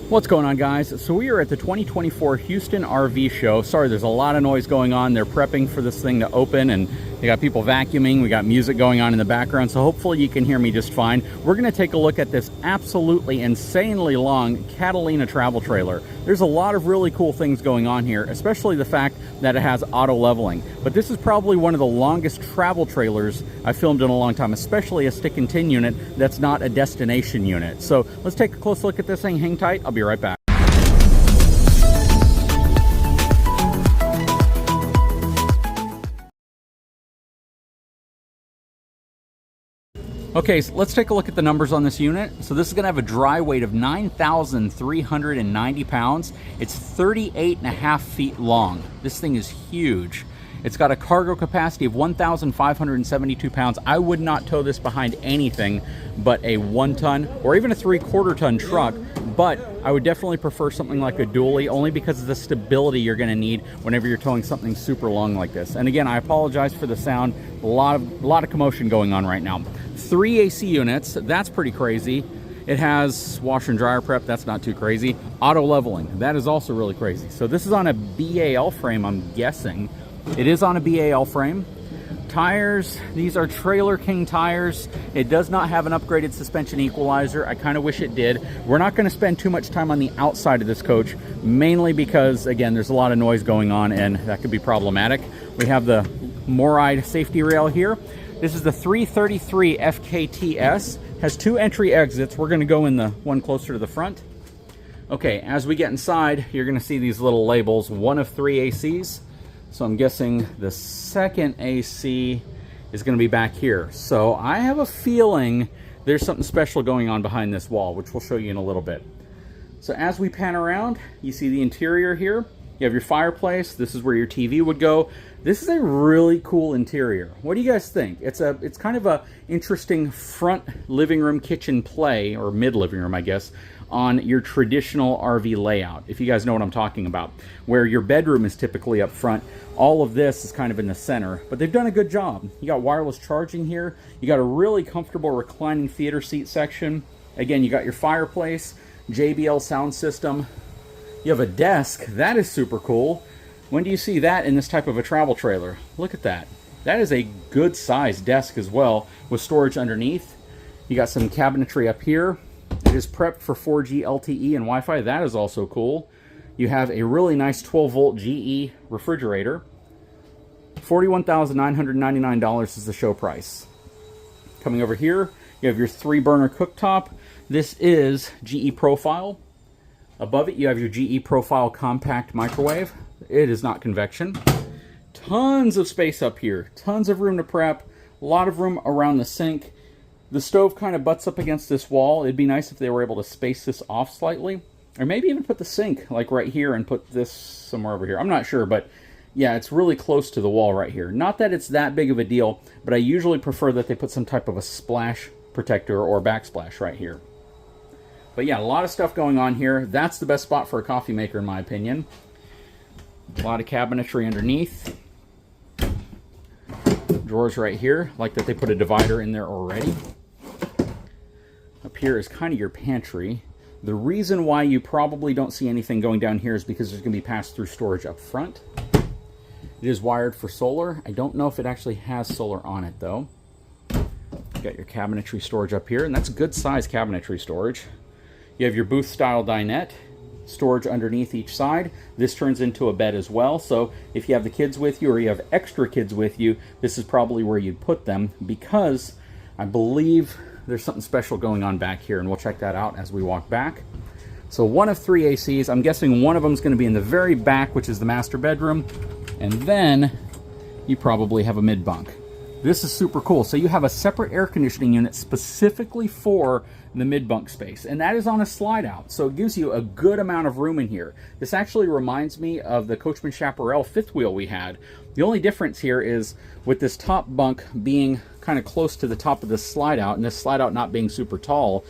What's going on, guys? So we are at the 2024 Houston RV show. Sorry, there's a lot of noise going on. They're prepping for this thing to open, and they got people vacuuming. We got music going on in the background, so hopefully you can hear me just fine. We're going to take a look at this absolutely insanely long Catalina travel trailer. There's a lot of really cool things going on here, especially the fact that it has auto leveling. But this is probably one of the longest travel trailers I've filmed in a long time, especially a stick and tin unit that's not a destination unit. So let's take a close look at this thing. Hang tight. I'll be right back. Okay, so let's take a look at the numbers on this unit. So this is going to have a dry weight of 9,390 pounds. It's 38.5 feet long. This thing is huge. It's got a cargo capacity of 1,572 pounds. I would not tow this behind anything but a 1-ton or even a 3/4-ton truck, but I would definitely prefer something like a dually, only because of the stability you're going to need whenever you're towing something super long like this. And again, I apologize for the sound. A lot of commotion going on right now. 3 AC units, that's pretty crazy. It has washer and dryer prep, that's not too crazy. Auto leveling, that is also really crazy. So this is on a BAL frame, I'm guessing. It is on a BAL frame. Tires, these are Trailer King tires. It does not have an upgraded suspension equalizer. I kind of wish it did. We're not going to spend too much time on the outside of this coach, mainly because, again, there's a lot of noise going on and that could be problematic. We have the Moride safety rail here. This is the 333 FKTS. Has 2 entry exits. We're going to go in the one closer to the front. Okay, as we get inside, you're going to see these little labels, 1 of 3 ACs. So I'm guessing the second AC is going to be back here. So I have a feeling there's something special going on behind this wall, which we'll show you in a little bit. So as we pan around, you see the interior here. You have your fireplace. This is where your TV would go. This is a really cool interior. What do you guys think? It's kind of a interesting front living room kitchen play, or mid living room, I guess, on your traditional RV layout, if you guys know what I'm talking about, where your bedroom is typically up front. All of this is kind of in the center, but they've done a good job. You got wireless charging here. You got a really comfortable reclining theater seat section. Again, you got your fireplace, JBL sound system. You have a desk. That is super cool. When do you see that in this type of a travel trailer? Look at that. That is a good sized desk as well, with storage underneath. You got some cabinetry up here. It is prepped for 4G LTE and Wi-Fi. That is also cool. You have a really nice 12-volt GE refrigerator. $41,999 is the show price. Coming over here, you have your 3-burner cooktop. This is GE Profile. Above it, you have your GE Profile compact microwave. It is not convection. Tons of space up here. Tons of room to prep. A lot of room around the sink. The stove kind of butts up against this wall. It'd be nice if they were able to space this off slightly. Or maybe even put the sink like right here and put this somewhere over here. I'm not sure, but yeah, it's really close to the wall right here. Not that it's that big of a deal, but I usually prefer that they put some type of a splash protector or backsplash right here. But yeah, a lot of stuff going on here. That's the best spot for a coffee maker, in my opinion. A lot of cabinetry underneath. Drawers right here. Like that they put a divider in there already. Up here is kind of your pantry. The reason why you probably don't see anything going down here is because there's going to be pass-through storage up front. It is wired for solar. I don't know if it actually has solar on it, though. You got your cabinetry storage up here, and that's good size cabinetry storage. You have your booth-style dinette, storage underneath each side. This turns into a bed as well, so if you have the kids with you or you have extra kids with you, this is probably where you'd put them, because I believe there's something special going on back here, and we'll check that out as we walk back. So 1 of 3 ACs. I'm guessing one of them is going to be in the very back, which is the master bedroom, and then you probably have a mid-bunk. This is super cool. So you have a separate air conditioning unit specifically for the mid-bunk space, and that is on a slide out, so it gives you a good amount of room in here. This actually reminds me of the Coachman Chaparral fifth wheel we had. The only difference here is with this top bunk being kind of close to the top of this slide out, and this slide out not being super tall,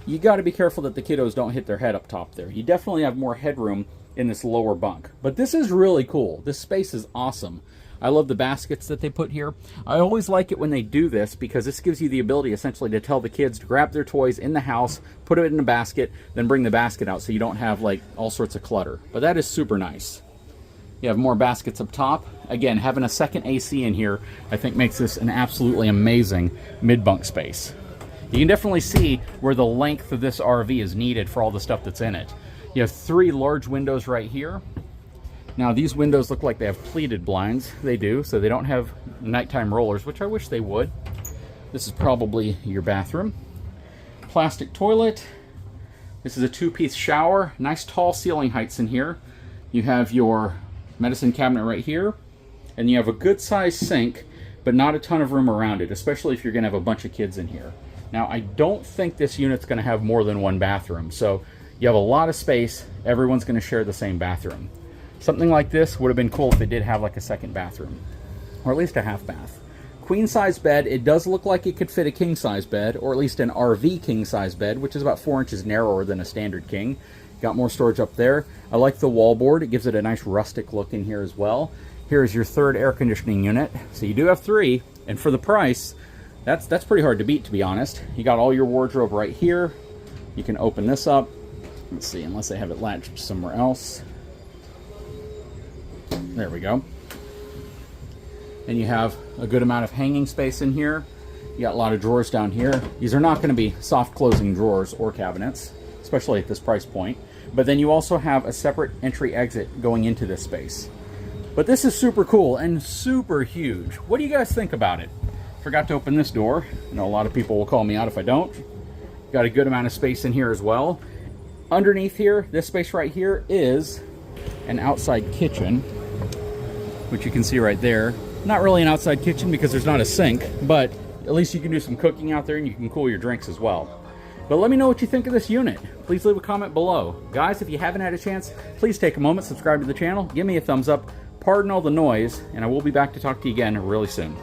you got to be careful that the kiddos don't hit their head up top there. You definitely have more headroom in this lower bunk, but this is really cool. This space is awesome. I love the baskets that they put here. I always like it when they do this because this gives you the ability essentially to tell the kids to grab their toys in the house, put it in a basket, then bring the basket out so you don't have like all sorts of clutter. But that is super nice. You have more baskets up top. Again, having a second AC in here, I think makes this an absolutely amazing mid-bunk space. You can definitely see where the length of this RV is needed for all the stuff that's in it. You have 3 large windows right here. Now these windows look like they have pleated blinds. They do, so they don't have nighttime rollers, which I wish they would. This is probably your bathroom. Plastic toilet. This is a 2-piece shower. Nice tall ceiling heights in here. You have your medicine cabinet right here, and you have a good sized sink, but not a ton of room around it, especially if you're gonna have a bunch of kids in here. Now I don't think this unit's gonna have more than 1 bathroom, so you have a lot of space. Everyone's gonna share the same bathroom. Something like this would have been cool if they did have like a second bathroom, or at least a half bath. Queen size bed. It does look like it could fit a king size bed, or at least an RV king size bed, which is about 4 inches narrower than a standard king. Got more storage up there. I like the wallboard. It gives it a nice rustic look in here as well. Here is your 3rd air conditioning unit. So you do have 3, and for the price, that's pretty hard to beat, to be honest. You got all your wardrobe right here. You can open this up. Let's see, unless they have it latched somewhere else. There we go. And you have a good amount of hanging space in here. You got a lot of drawers down here. These are not going to be soft closing drawers or cabinets, especially at this price point. But then you also have a separate entry exit going into this space. But this is super cool and super huge. What do you guys think about it? Forgot to open this door. I know a lot of people will call me out if I don't. Got a good amount of space in here as well. Underneath here, this space right here is an outside kitchen, which you can see right there. Not really an outside kitchen because there's not a sink, but at least you can do some cooking out there and you can cool your drinks as well. But let me know what you think of this unit. Please leave a comment below. Guys, if you haven't had a chance, please take a moment, subscribe to the channel, give me a thumbs up, pardon all the noise, and I will be back to talk to you again really soon.